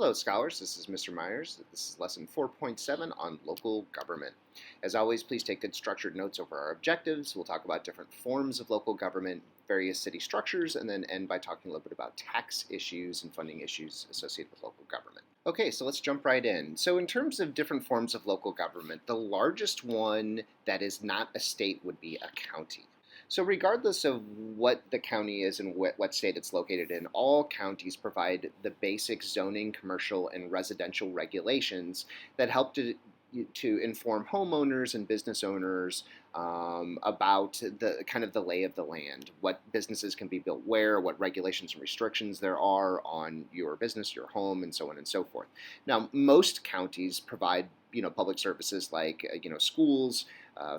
Hello, scholars. This is Mr. Myers. This is lesson 4.7 on local government. As always, please take good structured notes over our objectives. We'll talk about different forms of local government, various city structures, and then end by talking a little bit about tax issues and funding issues associated with local government. Okay, so let's jump right in. So, in terms of different forms of local government, the largest one that is not a state would be a county. So, regardless of what the county is and what state it's located in, all counties provide the basic zoning, commercial, and residential regulations that help to inform homeowners and business owners about the kind of the lay of the land, what businesses can be built where, what regulations and restrictions there are on your business, your home, and so on and so forth. Now, most counties provide public services like schools,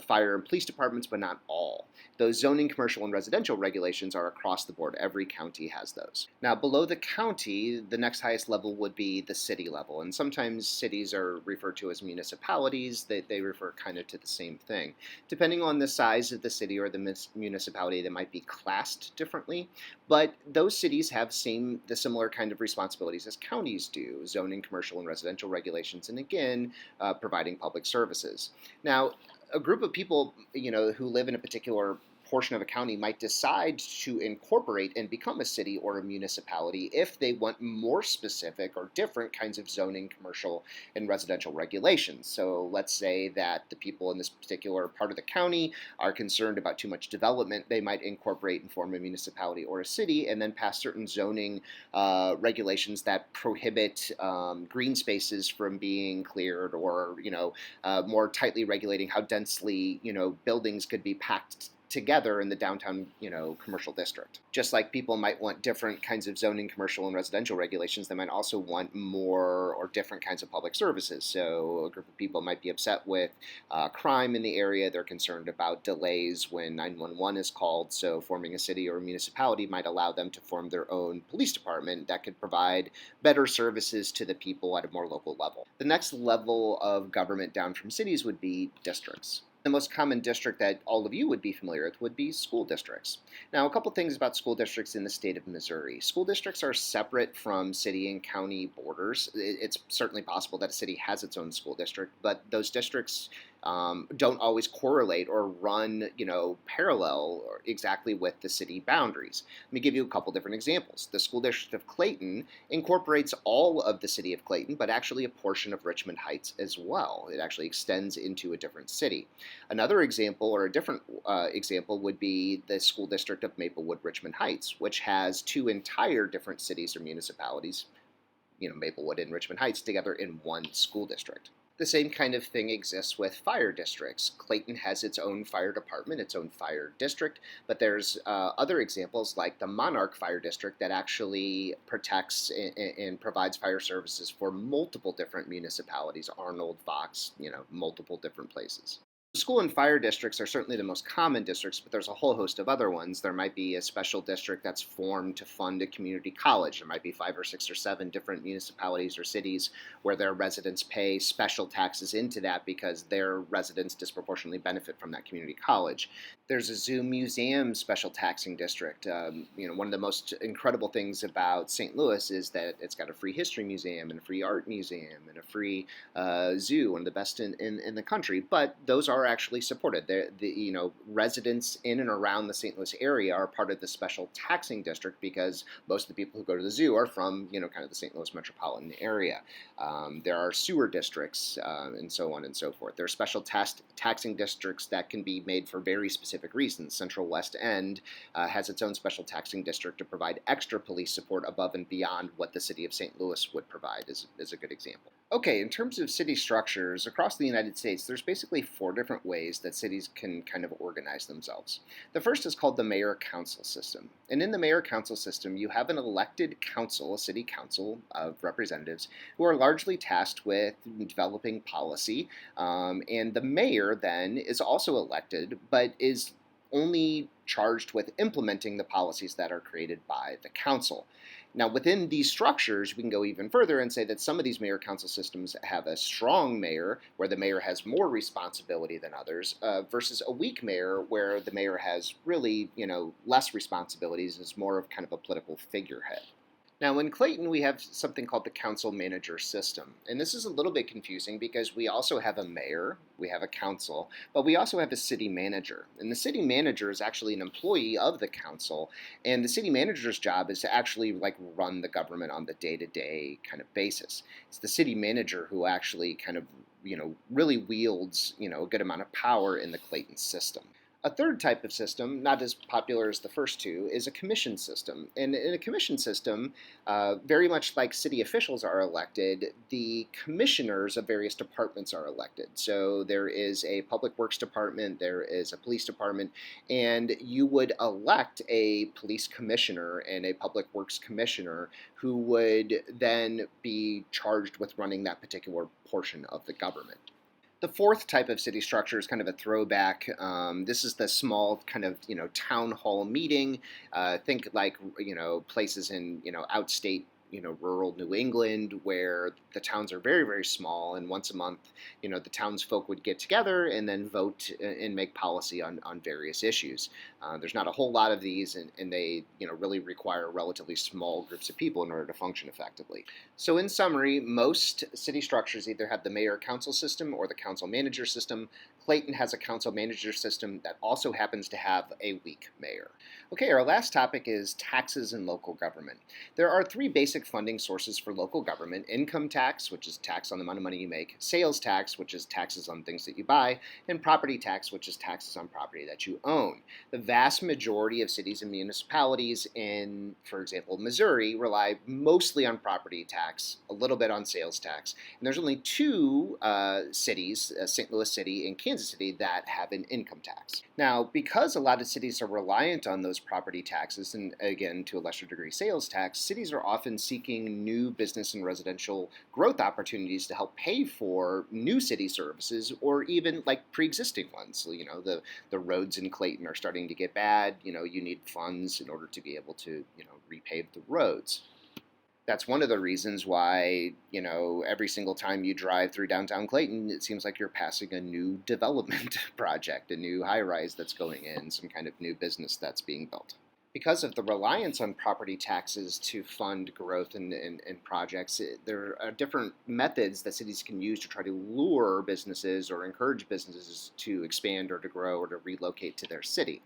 fire and police departments, but not all. Those zoning, commercial, and residential regulations are across the board. Every county has those. Now, below the county, the next highest level would be the city level, and sometimes cities are referred to as municipalities. They refer kind of to the same thing. Depending on the size of the city or the municipality, they might be classed differently, but those cities have the similar kind of responsibilities as counties do: zoning, commercial, and residential regulations, and again, providing public services. Now, a group of people, who live in a particular portion of a county might decide to incorporate and become a city or a municipality if they want more specific or different kinds of zoning, commercial, and residential regulations. So let's say that the people in this particular part of the county are concerned about too much development. They might incorporate and form a municipality or a city and then pass certain zoning regulations that prohibit green spaces from being cleared, or more tightly regulating how densely buildings could be packed together in the downtown, commercial district. Just like people might want different kinds of zoning, commercial, and residential regulations, they might also want more or different kinds of public services. So a group of people might be upset with crime in the area. They're concerned about delays when 911 is called. So forming a city or a municipality might allow them to form their own police department that could provide better services to the people at a more local level. The next level of government down from cities would be districts. The most common district that all of you would be familiar with would be school districts. Now, a couple things about school districts in the state of Missouri. School districts are separate from city and county borders. It's certainly possible that a city has its own school district, but those districts don't always correlate or run, parallel or exactly with the city boundaries. Let me give you a couple different examples. The school district of Clayton incorporates all of the city of Clayton, but actually a portion of Richmond Heights as well. It actually extends into a different city. Another example, or a different example, would be the school district of Maplewood Richmond Heights, which has two entire different cities or municipalities, Maplewood and Richmond Heights, together in one school district. The same kind of thing exists with fire districts. Clayton has its own fire department, its own fire district, but there's other examples like the Monarch Fire District that actually protects and provides fire services for multiple different municipalities: Arnold, Fox, multiple different places. School and fire districts are certainly the most common districts, but there's a whole host of other ones. There might be a special district that's formed to fund a community college. There might be 5 or 6 or 7 different municipalities or cities where their residents pay special taxes into that because their residents disproportionately benefit from that community college. There's a zoo museum special taxing district. One of the most incredible things about St. Louis is that it's got a free history museum and a free art museum and a free zoo, one of the best in the country. But those are actually supported. The residents in and around the St. Louis area are part of the special taxing district because most of the people who go to the zoo are from kind of the St. Louis metropolitan area. There are sewer districts and so on and so forth. There are special taxing districts that can be made for very specific reasons. Central West End has its own special taxing district to provide extra police support above and beyond what the city of St. Louis would provide, is a good example. Okay, in terms of city structures, across the United States, there's basically 4 different ways that cities can kind of organize themselves. The first is called the mayor-council system. And in the mayor-council system, you have an elected council, a city council of representatives, who are largely tasked with developing policy. And the mayor then is also elected, but is only charged with implementing the policies that are created by the council. Now, within these structures, we can go even further and say that some of these mayor-council systems have a strong mayor, where the mayor has more responsibility than others, versus a weak mayor, where the mayor has really, less responsibilities, is more of kind of a political figurehead. Now, in Clayton, we have something called the council manager system. And this is a little bit confusing because we also have a mayor, we have a council, but we also have a city manager. And the city manager is actually an employee of the council. And the city manager's job is to actually like run the government on the day-to-day kind of basis. It's the city manager who actually kind of really wields, a good amount of power in the Clayton system. A third type of system, not as popular as the first two, is a commission system. And in a commission system, very much like city officials are elected, the commissioners of various departments are elected. So there is a public works department, there is a police department, and you would elect a police commissioner and a public works commissioner who would then be charged with running that particular portion of the government. The fourth type of city structure is kind of a throwback. This is the small kind of town hall meeting. Think like places in outstate rural New England where the towns are very, very small, and once a month, the townsfolk would get together and then vote and make policy on various issues. There's not a whole lot of these, and they really require relatively small groups of people in order to function effectively. So in summary, most city structures either have the mayor-council system or the council-manager system. Clayton has a council-manager system that also happens to have a weak mayor. Okay, our last topic is taxes and local government. There are three basic funding sources for local government: income tax, which is tax on the amount of money you make; sales tax, which is taxes on things that you buy; and property tax, which is taxes on property that you own. The vast majority of cities and municipalities in, for example, Missouri, rely mostly on property tax, a little bit on sales tax. And there's only two cities, St. Louis City and Kansas City, that have an income tax. Now, because a lot of cities are reliant on those property taxes, and again, to a lesser degree, sales tax, cities are often seeking new business and residential growth opportunities to help pay for new city services or even like pre-existing ones. So, the roads in Clayton are starting to get bad. You need funds in order to be able to, repave the roads. That's one of the reasons why, every single time you drive through downtown Clayton, it seems like you're passing a new development project, a new high-rise that's going in, some kind of new business that's being built. Because of the reliance on property taxes to fund growth and projects, there are different methods that cities can use to try to lure businesses or encourage businesses to expand or to grow or to relocate to their city.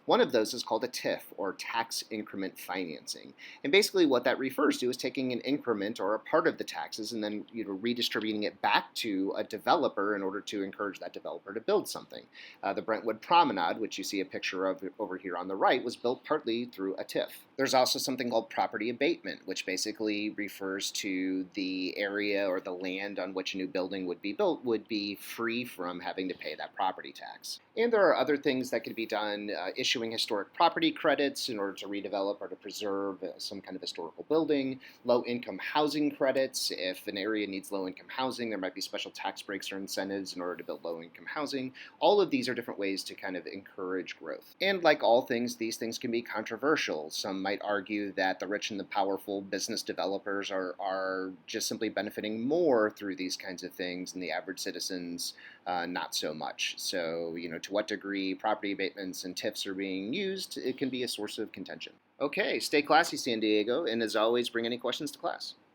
One of those is called a TIF, or tax increment financing. And basically what that refers to is taking an increment or a part of the taxes and then redistributing it back to a developer in order to encourage that developer to build something. The Brentwood Promenade, which you see a picture of over here on the right, was built partly through a TIF. There's also something called property abatement, which basically refers to the area or the land on which a new building would be built would be free from having to pay that property tax. And there are other things that could be done, issuing historic property credits in order to redevelop or to preserve some kind of historical building, low-income housing credits. If an area needs low-income housing, there might be special tax breaks or incentives in order to build low-income housing. All of these are different ways to kind of encourage growth. And like all things, these things can be controversial. Some might argue that the rich and the powerful business developers are just simply benefiting more through these kinds of things, and the average citizens not so much. So, to what degree property abatements and TIFs are being used, it can be a source of contention. Okay, stay classy, San Diego, and as always, bring any questions to class.